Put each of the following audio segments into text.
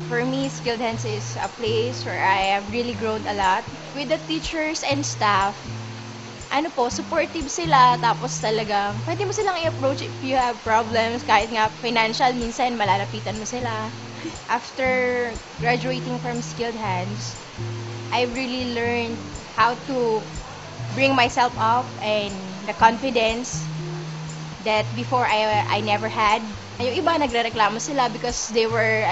For me, Skilled Hands is a place where I have really grown a lot. With the teachers and staff, ano po, supportive sila, tapos talagang pwede mo silang i-approach if you have problems, kahit nga financial, minsan malalapitan mo sila. After graduating from Skilled Hands, I really learned how to bring myself up and the confidence that before I never had. Yung iba nagrereklamo sila because they were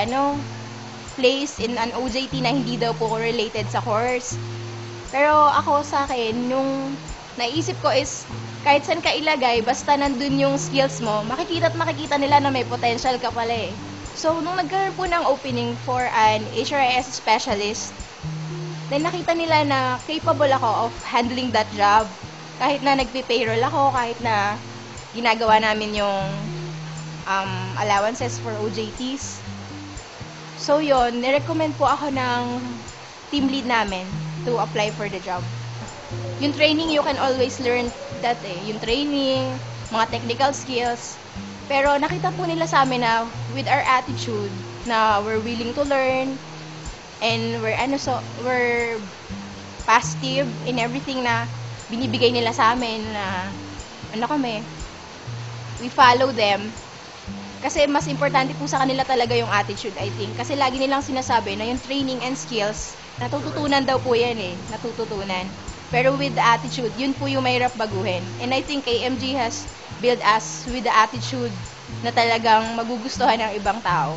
placed in an OJT na hindi daw po related sa course. Pero ako sa akin, nung naisip ko is kahit saan ka ilagay, basta nandun yung skills mo, makikita at makikita nila na may potential ka pala eh. So, nung nagkaroon po ng opening for an HRIS specialist, then nakita nila na capable ako of handling that job. Kahit na nagpe-payroll ako, kahit na ginagawa namin yung allowances for OJTs. So yon, nirecommend po ako ng team lead namin to apply for the job. Yung training, you can always learn that eh. Yung training, mga technical skills. Pero nakita po nila sa amin na with our attitude, na we're willing to learn, and we're positive in everything na binibigay nila sa amin na we follow them. Kasi mas importante po sa kanila talaga yung attitude, I think. Kasi lagi nilang sinasabi na yung training and skills, natututunan daw po yan eh, natututunan. Pero with the attitude, yun po yung mahirap baguhin. And I think AMG has built us with the attitude na talagang magugustuhan ng ibang tao.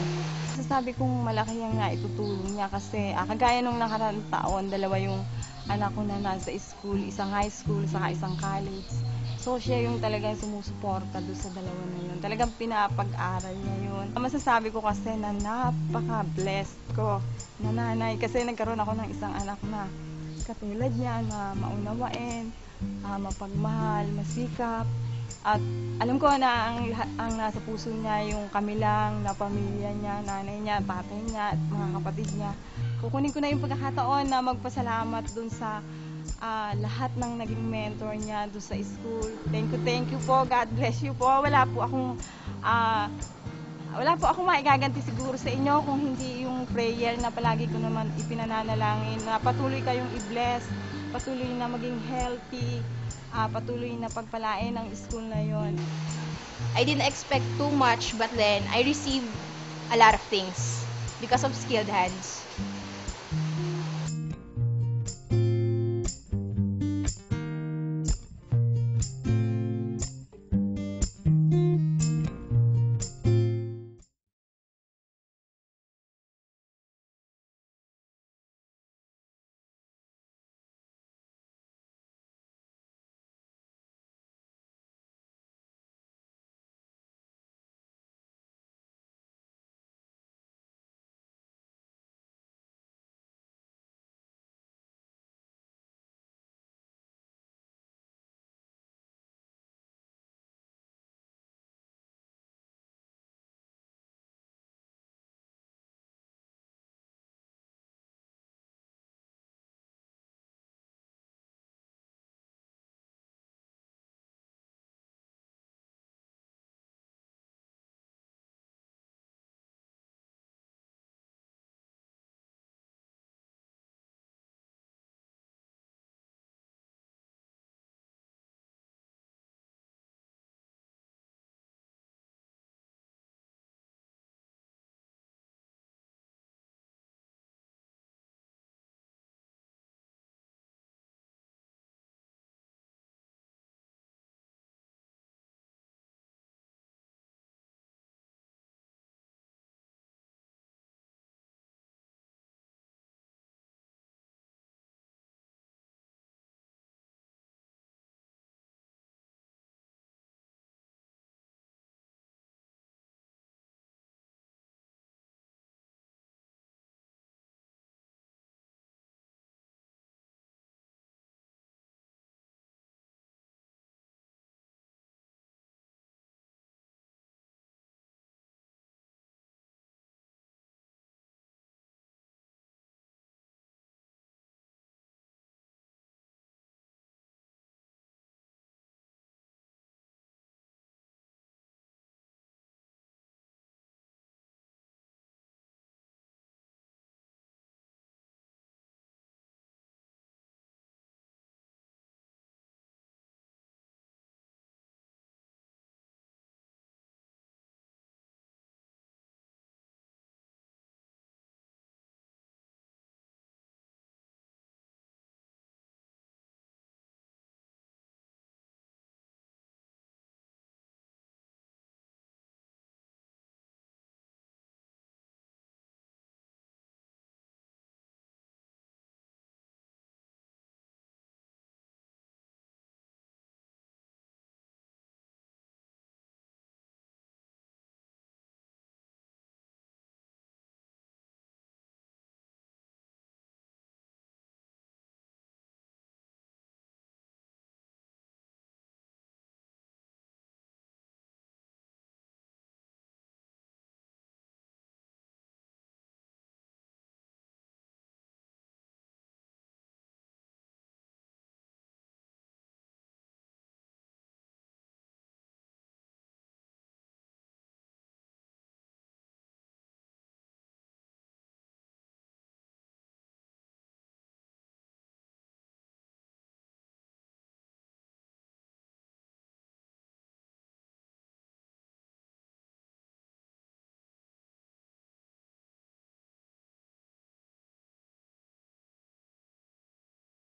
Sasabi kong malaki yung naitutulong niya kasi kagaya nung nakaraang taon, dalawa yung anak ko na nasa school, isang high school, saka isang college. So siya yung talagang sumusuporta doon sa dalawa na yun. Talagang pinapag-aral niya yun. Masasabi ko kasi na napaka-blessed ko na nanay kasi nagkaroon ako ng isang anak na katulad niya na maunawain, mapagmahal, masikap. At alam ko na ang nasa puso niya yung kami lang na pamilya niya, nanay niya, tatay niya, at mga kapatid niya. Kukunin ko na yung pagkakataon na magpasalamat dun sa lahat ng naging mentor niya dun sa school. Thank you po. God bless you po. Wala po akong maigaganti siguro sa inyo kung hindi yung prayer na palagi ko naman ipinananalangin na patuloy kayong i-bless, patuloy na maging healthy, patuloy na pagpalain ang school na yon. I didn't expect too much, but then I received a lot of things because of Skilled Hands.